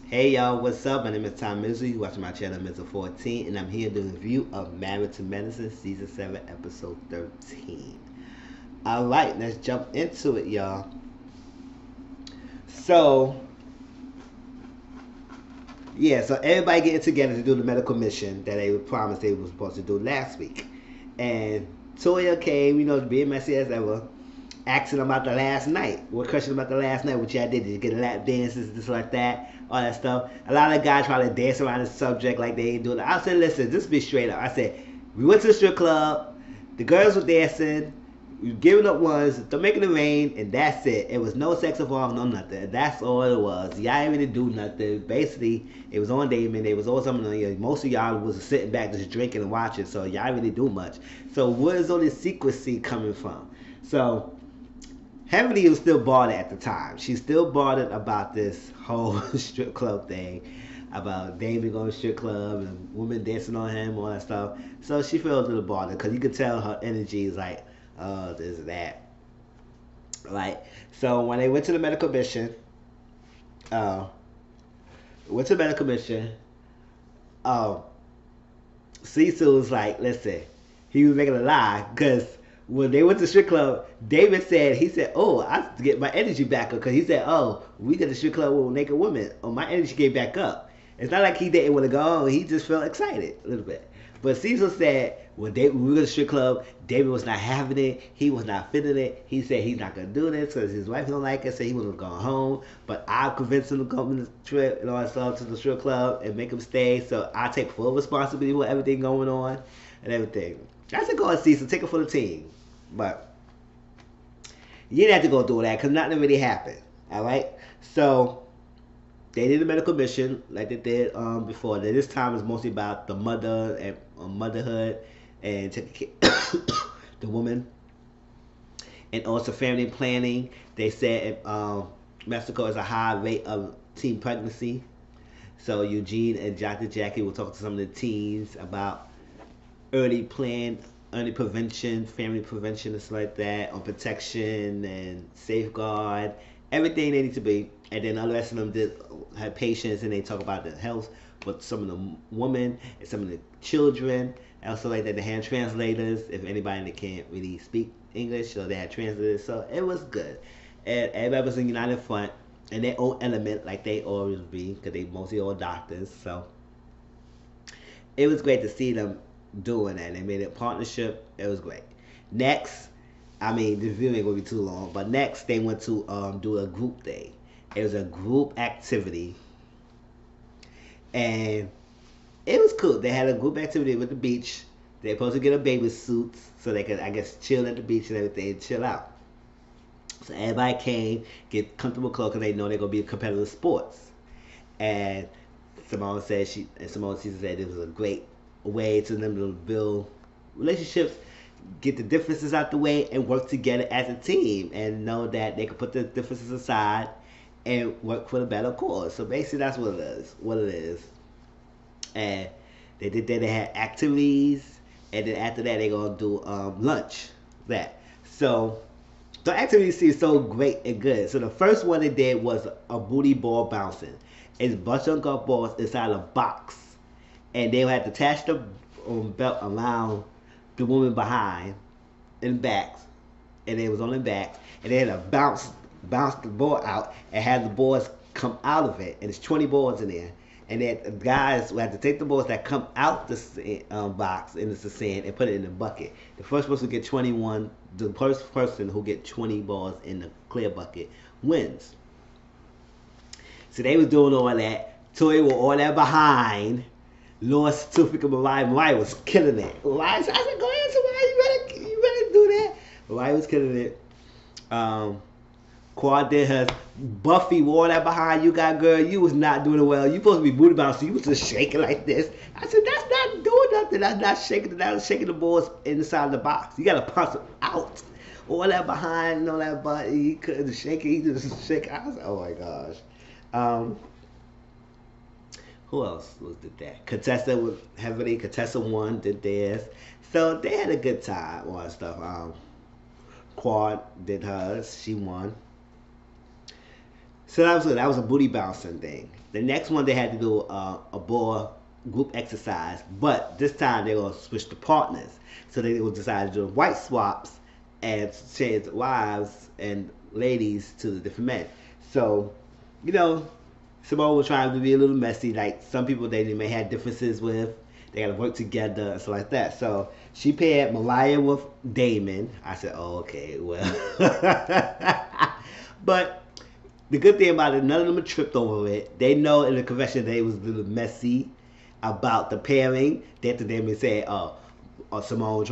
Hey y'all, what's up? My name is Mizzle. You watching my channel Mizzle 14, and I'm here to review of Married to Medicine Season 7, Episode 13. Alright, let's jump into it, y'all. So, so everybody getting together to do the medical mission that they promised they were supposed to do last week. And Toya came, being messy as ever, asking about the last night. What question about the last night? What y'all did? Did you get lap dances, just like that, all that stuff? A lot of guys try to dance around the subject like they ain't doing it. I said, listen, just be straight up. I said, we went to the strip club. The girls were dancing. We were giving up ones. They're making it rain, and that's it. It was no sex involved, no nothing. That's all it was. Y'all ain't really do nothing. Basically, it was on Damon. It was all something on you. Most of y'all was sitting back just drinking and watching, so y'all really do much. So where is all this secrecy coming from? So Heavenly was still bothered at the time. She's still bothered about this whole strip club thing, about Damon going to strip club and women dancing on him, all that stuff. So she felt a little bothered because you could tell her energy is like, oh, this and that. Right? So when they went to the medical mission, uh, went to the medical mission, uh, Cecil was like, listen, he was making a lie because when they went to the strip club, David said, oh, I have to get my energy back up because he said, oh, we did the strip club with naked women. Oh, my energy came back up. It's not like he didn't want to go on. He just felt excited a little bit. But Cecil said, when we were to the strip club, David was not having it. He was not feeling it. He said he's not going to do this because his wife don't like it. So he was going to go home. But I convinced him to come on the trip and all that stuff to the strip club and make him stay. So I take full responsibility for everything going on and everything. I said, go on, Cecil. Take it for the team. But you didn't have to go through that because nothing really happened. All right? So they did a medical mission like they did before. This time is mostly about the mother and motherhood and taking care the woman, and also family planning. They said Mexico is a high rate of teen pregnancy. So Eugene and Dr. Jackie will talk to some of the teens about early prevention, family prevention, and stuff like that, on protection and safeguard, everything they need to be. And then the rest of them had patients, and they talk about the health with some of the women and some of the children. And also like that, they had translators if anybody that can't really speak English, so they had translators. So it was good, and everybody was in united front in their own element, like they always be, because they mostly all doctors. So it was great to see them doing that. They made a partnership. It was great. Next, I mean, the video ain't gonna be too long, but next they went to do a group thing. It was a group activity, and it was cool. They had a group activity with the beach. They were supposed to get a baby suits so they could, I guess, chill at the beach and everything, and chill out. So everybody came, get comfortable clothes because they know they're gonna be competitive sports. And Simone said Simone Caesar said it was a great way to them to build relationships, get the differences out the way, and work together as a team, and know that they can put the differences aside and work for the better cause. So basically, that's what it is. And they did that. They had activities, and then after that, they're gonna do lunch. So the activities seem so great and good. So the first one they did was a booty ball bouncing. It's a bunch of golf balls inside a box, and they had to attach the belt around the woman behind and back, and it was on the back, and they had to bounce the ball out and have the balls come out of it, and there's 20 balls in there, and then the guys will have to take the balls that come out the box into the sand and put it in the bucket. The first person who get 21, the first person who get 20 balls in the clear bucket wins. So they was doing all that. Toy with all that behind. Lost Tufik Mariah. Mariah was killing it. I said, go ahead, somebody, you better do that. Mariah was killing it. Quad did her. Buffy wore that behind. You got, girl, you was not doing it well. You supposed to be booty bouncing. You was just shaking like this. I said, that's not doing nothing. That's not shaking. That's shaking the balls inside the box. You got to punch them out. All that behind and all that butt. He couldn't shake it. He just shake. I was like, oh my gosh. Who else did that? Contessa was heavily. Contessa won, did theirs. So they had a good time, all that stuff. Quad did hers. She won. So that was a booty bouncing thing. The next one they had to do a boy group exercise, but this time they were gonna switch the partners. So they will decide to do white swaps and change wives and ladies to the different men. So, you know, Simone was trying to be a little messy. Like some people they may have differences with, they gotta work together and stuff like that. So she paired Malaya with Damon. I said, oh, okay, well. But the good thing about it, none of them are tripped over it. They know in the confession they was a little messy about the pairing. They had to Damon say, Simone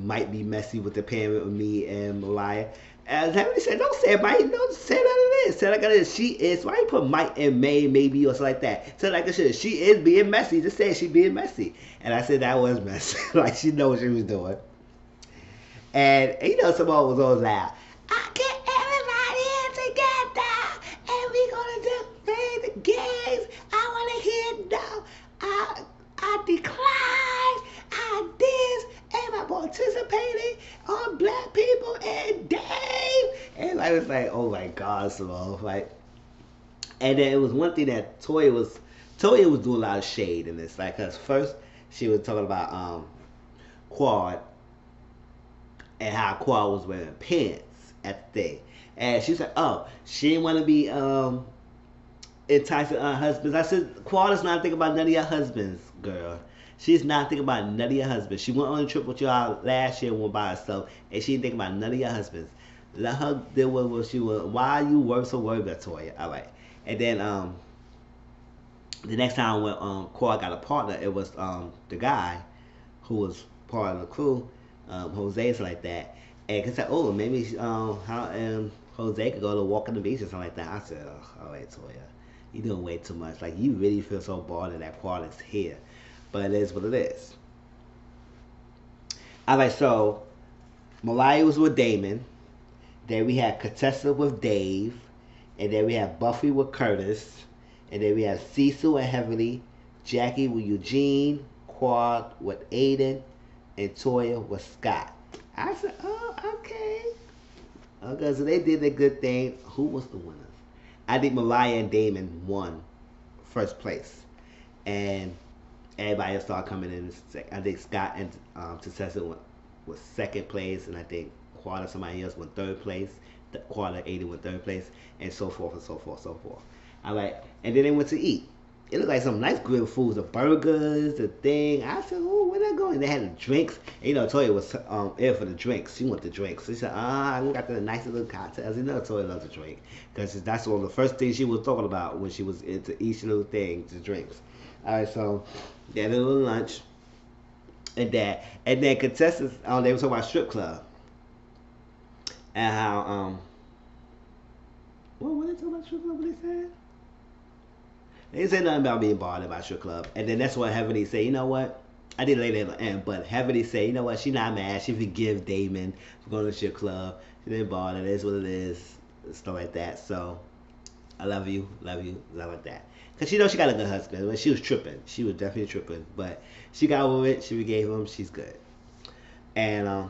might be messy with the pairing with me and Malaya. And Heavenly said, don't say it, Mike. Don't say none of this. Say like this. She is. Why you put Mike and May, maybe, or something like that? Say like I said, she is being messy. Just say she being messy. And I said that was messy. Like she know what she was doing. And you know, Simone was always loud. I get everybody in together, and we gonna just play the games. I wanna hear no. I decline. I this. Am I participating on black people and Dave? And I was like, oh my God, Simone. Like, and then it was one thing that Toya was doing a lot of shade in this. Like, cause first she was talking about Quad and how Quad was wearing pants at the thing. And she said, oh, she didn't want to be enticing her husbands. I said, Quad is not thinking about none of your husbands, girl. She's not thinking about none of your husbands. She went on a trip with y'all last year and went by herself, and she didn't think about none of your husbands. Let her deal with what she was. Why are you so worried about Toya? All right. And then the next time when Quad got a partner, it was the guy who was part of the crew, Jose, something like that. And he said, oh, maybe Jose could go to walk on the beach or something like that. I said, oh, all right, Toya, you doing way too much. Like, you really feel so bothered that Quad is here. But it is what it is. Alright, so Malaya was with Damon. Then we had Contessa with Dave. And then we had Buffy with Curtis. And then we had Cecil and Heavenly. Jackie with Eugene. Quad with Aiden. And Toya with Scott. I said, oh, okay. Okay, so they did a good thing. Who was the winner? I think Malaya and Damon won first place. And everybody else started coming in. I think Scott and Successor was second place, and I think Quad or somebody else went third place. Quad or Aiden went third place, and so forth and so forth, so forth. All right, and then they went to eat. It looked like some nice grilled foods, the burgers, the thing. I said, oh, where they going? They had the drinks. And, you know, Toya was there for the drinks. She wanted the drinks. She said, I got the nice little cocktails. You know, Toya loves to drink. Because that's one of the first things she was talking about when she was into each little thing, the drinks. All right, so they had a little lunch. And then contestants, they were talking about strip club. And how, what were they talking about strip club? What they said? They didn't say nothing about being bothered by strip club. And then that's what Heavenly said, you know what? I did later at the end, but Heavenly said, you know what? She not mad. She forgive Damon for going to the strip club. She didn't bother. It is what it is. Stuff like that. So, I love you, stuff like that. Because she knows she got a good husband. When she was tripping. She was definitely tripping. But she got over it. She forgave him. She's good. And,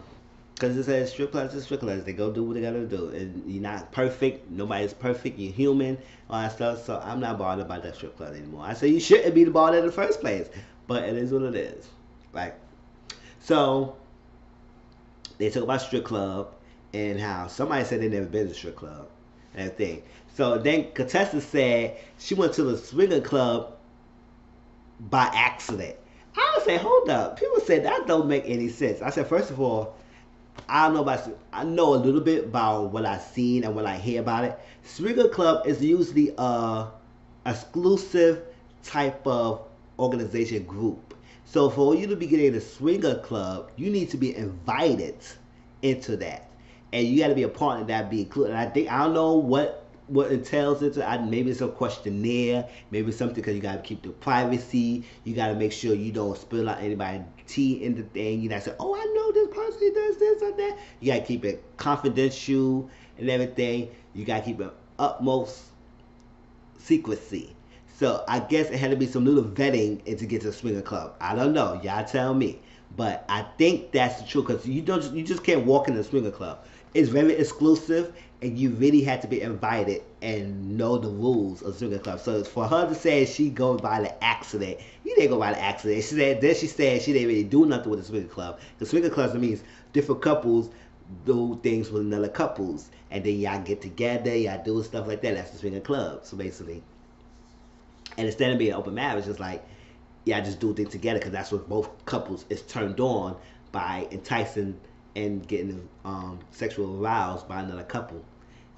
because it says strip clubs are strip clubs. They go do what they gotta do. And you're not perfect. Nobody's perfect. You're human. All that stuff. So I'm not bothered about that strip club anymore. I say you shouldn't be bothered in the first place. But it is what it is. Right? So they talk about strip club and how somebody said they never been to a strip club and everything. So then Contessa said she went to the swinger club by accident. I would say, hold up. People said that don't make any sense. I said, first of all, I know a little bit about what I've seen and what I hear about it. Swinger club is usually a exclusive type of organization group. So for you to be getting a swinger club, you need to be invited into that, and you got to be a partner that be included. And I don't know what entails it. Maybe it's a questionnaire, maybe something because you got to keep the privacy. You got to make sure you don't spill out anybody's tea in the thing. You got to say, oh, I know this person does this or that. You got to keep it confidential and everything. You got to keep it utmost secrecy. So I guess it had to be some little vetting to get to the swinger club. I don't know. Y'all tell me. But I think that's the truth because you just can't walk in the swinger club. It's very exclusive, and you really had to be invited and know the rules of swinger club. So for her to say she goes by the accident, you didn't go by the accident. She said she didn't really do nothing with the swinger club. The swinger club means different couples do things with another couples, and then y'all get together, y'all do stuff like that. That's the swinger club. So basically, and instead of being open marriage, it's like y'all just do things together because that's what both couples is turned on by enticing and getting sexual aroused by another couple.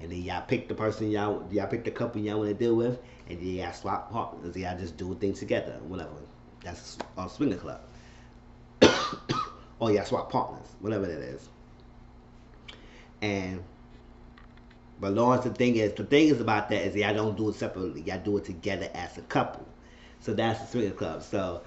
And then y'all pick the person y'all pick the couple y'all want to deal with, and then y'all swap partners. Y'all just do things together, whatever. That's a swinger club. Or y'all swap partners, whatever that is. And but Lawrence, the thing is about that is y'all don't do it separately. Y'all do it together as a couple. So that's the swinger club. So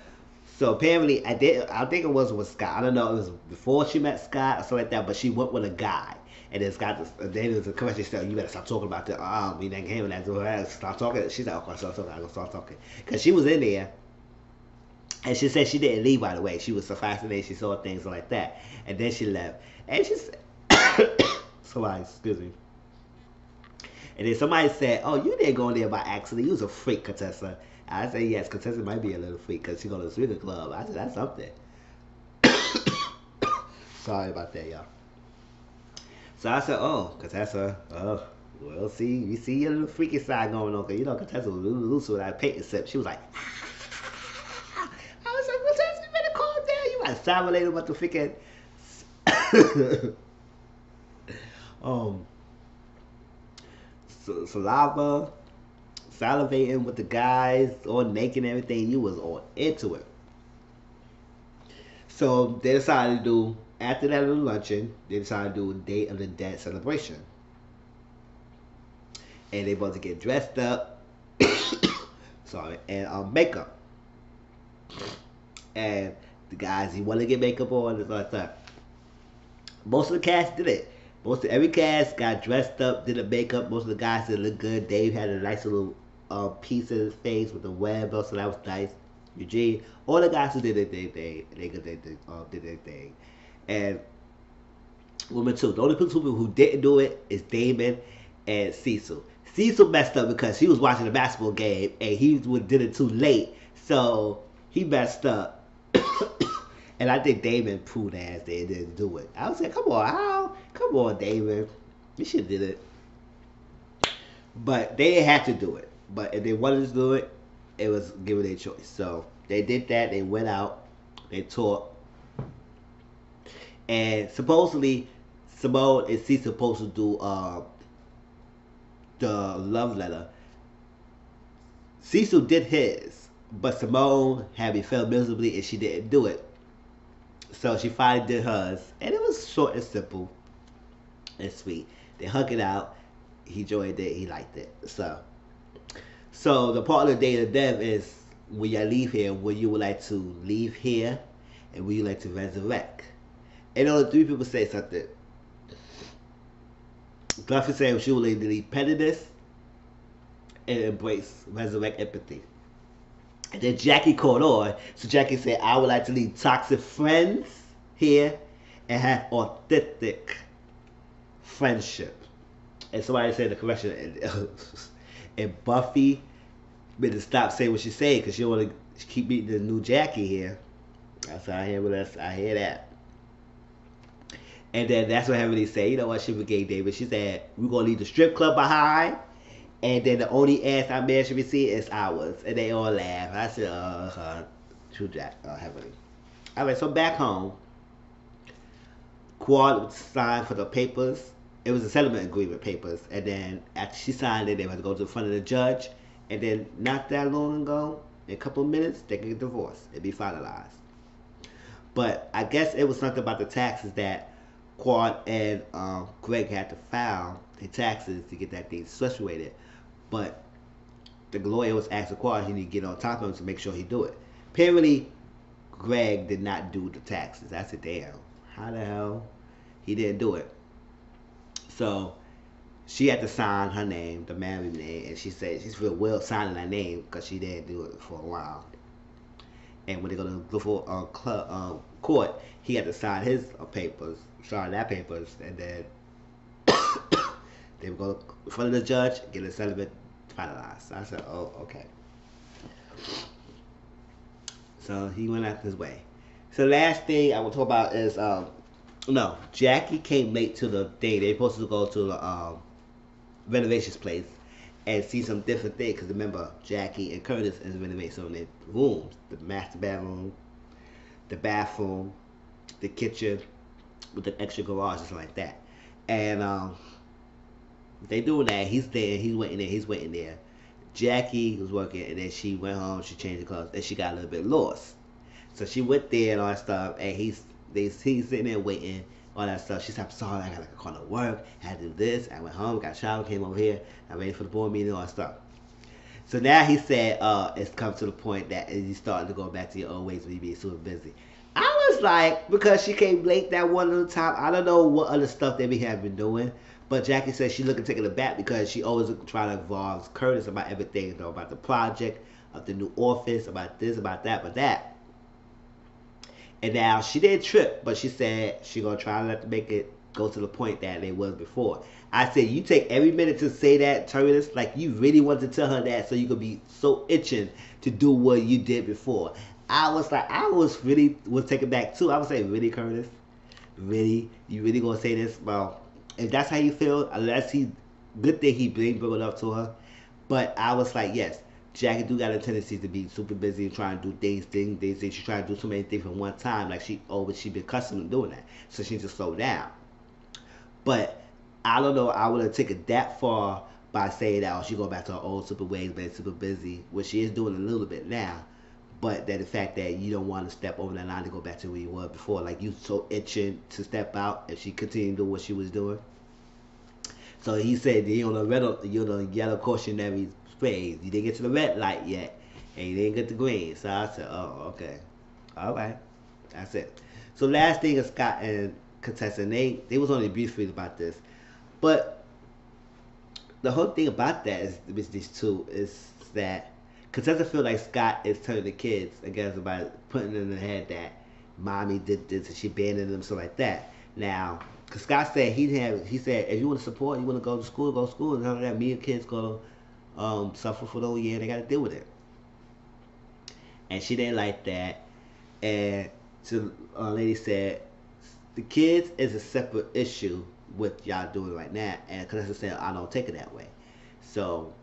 apparently, I think it was with Scott. I don't know. It was before she met Scott or something like that. But she went with a guy, and then Scott. Then there was a question. She said, "You better stop talking about that. We didn't came with that. Stop talking." She said, "Okay, stop talking. I'm gonna start talking." Because she was in there, and she said she didn't leave. By the way, she was so fascinated. She saw things like that, and then she left. And she said, "Somebody, excuse me." And then somebody said, "Oh, you didn't go in there by accident. You was a freak, Contessa." I said, "Yes, Contessa might be a little freak because she go to the swinger club." I said, "That's something." Sorry about that, y'all. So I said, "Oh, Contessa, well, you see your little freaky side going on, because you know Contessa was loose with that paint sip." She was like, I was like, "Contessa, you better calm down. You might salivate about the freaking um saliva." Salivating with the guys, all naked and everything. You was all into it. So they decided to do, after that little luncheon, they decided to do a Day of the Dead celebration. And they about to get dressed up, sorry, and makeup. And the guys, he want to get makeup on and stuff like that. Most of the cast did it. Every cast got dressed up, did the makeup. Most of the guys did look good. Dave had a nice little piece of his face with the web, so that was nice. Eugene, all the guys who did their thing, did their thing, and women too. The only two people who didn't do it is Damon and Cecil. Cecil messed up because he was watching the basketball game and he did it too late, so he messed up. And I think Damon proved ass they didn't do it. I was like, come on, how? Come on, Damon, you should have did it. But they didn't have to do it. But if they wanted to do it, it was given their choice. So they did that. They went out. They taught. And supposedly, Simone and C supposed to do the love letter. Cecil did his, but Simone had me fail miserably and she didn't do it. So she finally did hers, and it was short and simple and sweet. They hugged it out. He enjoyed it. He liked it. So the part of the Day of the Dead is when you leave here, would you would like to leave here, and would you like to resurrect? And only three people say something. Buffy said she would like to leave pettiness and embrace resurrect empathy. And then Jackie caught on. So Jackie said, I would like to leave toxic friends here and have authentic friendship. And somebody said the correction. And Buffy made to stop saying what she said because she want to keep meeting the new Jackie here. That's what I hear with us. I hear that. And then that's what Heavenly said. You know what? She forgave David. She said, we're going to leave the strip club behind. And then the only ass our man should be seeing is ours. And they all laugh. I said, true Jack, Heavenly. Alright, so back home, Quad signed for the papers. It was a settlement agreement papers. And then after she signed it, they had to go to the front of the judge. And then not that long ago, in a couple of minutes, they could get divorced. It'd be finalized. But I guess it was something about the taxes that Quad and Greg had to file the taxes to get that thing situated. But the lawyer was asking Quad, he need to get on top of him to make sure he do it. Apparently, Greg did not do the taxes. I said, damn, how the hell? He didn't do it. So she had to sign her name, the married name, and she said she's real well signing her name because she didn't do it for a while. And when they go to court, he had to sign his papers, sign that papers, and then They would go in front of the judge, get a settlement finalized. So I said, oh, okay. So he went out his way. So last thing I will talk about is no, Jackie came late to the thing. They supposed to go to the renovations place and see some different things. Because remember, Jackie and Curtis is renovating some of their rooms, the master bedroom, the bathroom, the kitchen with the extra garage and stuff like that. And they doing that. He's there. He's waiting there. He's waiting there. Jackie was working, and then she went home. She changed the clothes, and she got a little bit lost. So she went there and all that stuff, and he's sitting there waiting, all that stuff. She said, "I'm sorry, I got to call to work. I had to do this. I went home, got a shower, came over here. I'm ready for the board meeting, all that stuff." So now he said, it's come to the point that he's starting to go back to your old ways when you be super busy. I was like, because she came late that one little time, I don't know what other stuff they have been doing. But Jackie said she looking taking it back because she always trying to involve Curtis about everything, you know, about the project, of the new office, about this, about that, about that. And now she didn't trip, but she said she gonna try not to make it go to the point that they was before. I said, you take every minute to say that, Curtis, like you really want to tell her that so you could be so itching to do what you did before. I was like, I was taken back too. I was saying, really, Curtis? Really? You really gonna say this? Well, if that's how you feel, unless good thing he brought it up to her. But I was like, yes, Jackie do got a tendency to be super busy and trying to do things. She's trying to do so many things at one time. Like she been accustomed to doing that. So she just slow down. But I don't know, I wouldn't take it that far by saying that, oh, she go back to her old super ways, being super busy, which she is doing a little bit now. But that the fact that you don't want to step over that line to go back to where you were before, like you so itching to step out if she continued doing what she was doing. So he said you're on the yellow cautionary phase. You didn't get to the red light yet, and you didn't get the green. So I said, oh, okay, all right, that's it. So last thing is Scott and Contessa. They was only briefly about this, but the whole thing about that is with these two is that Contessa feel like Scott is turning the kids against by putting in the head that mommy did this and she abandoned them, so like that. Now, cause Scott said he said if you want to support, you want to go to school, and none of that. Me and kids go suffer for the whole year. They got to deal with it. And she didn't like that. And so lady said the kids is a separate issue with y'all doing right now. And Contessa said I don't take it that way. So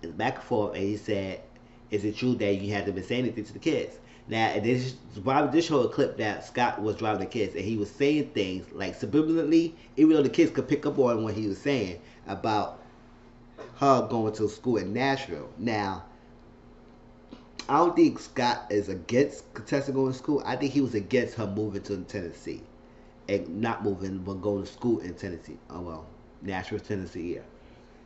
it's back and forth, and he said, is it true that you haven't been saying anything to the kids? Now, this showed a clip that Scott was driving the kids, and he was saying things like subliminally, even though the kids could pick up on what he was saying about her going to school in Nashville. Now, I don't think Scott is against Contessa going to school. I think he was against her moving to Tennessee. And not moving, but going to school in Tennessee. Oh, well, Nashville, Tennessee, yeah.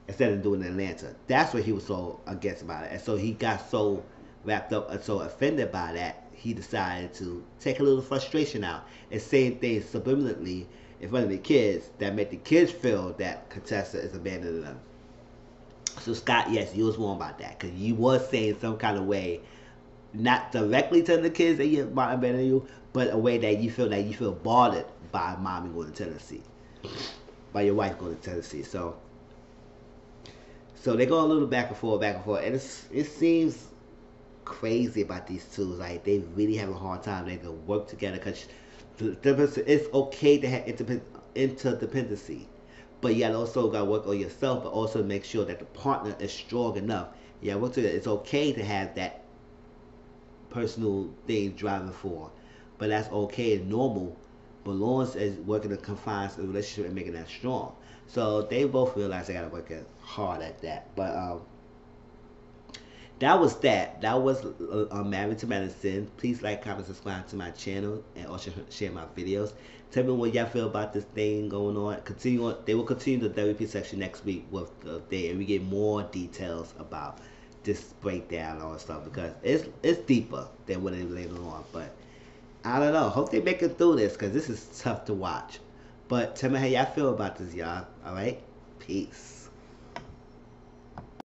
Instead of doing it in Atlanta. That's what he was so against about it. And so he got so wrapped up and so offended by that, he decided to take a little frustration out and saying things subliminally in front of the kids that make the kids feel that Contessa is abandoning them. So Scott, yes, you was wrong about that, because you was saying some kind of way, not directly to the kids that you're abandoning you, but a way that you feel bothered by mommy going to Tennessee, by your wife going to Tennessee. So they go a little back and forth, and it seems crazy about these two. Like they really have a hard time. They can work together because it's okay to have interdependency, but you also got to work on yourself, but also make sure that the partner is strong enough. Yeah, work together. It's okay to have that personal thing driving for, but that's okay and normal. But Lawrence is working to confine the relationship and making that strong. So they both realize they gotta work hard at that. But that was that. That was Married to Medicine. Please like, comment, subscribe to my channel, and also share my videos. Tell me what y'all feel about this thing going on. They will continue the therapy section next week with and we get more details about this breakdown and all that stuff, because it's deeper than what it is later on. But I don't know. Hope they make it through this, because this is tough to watch. But tell me how y'all feel about this, y'all. Alright? Peace.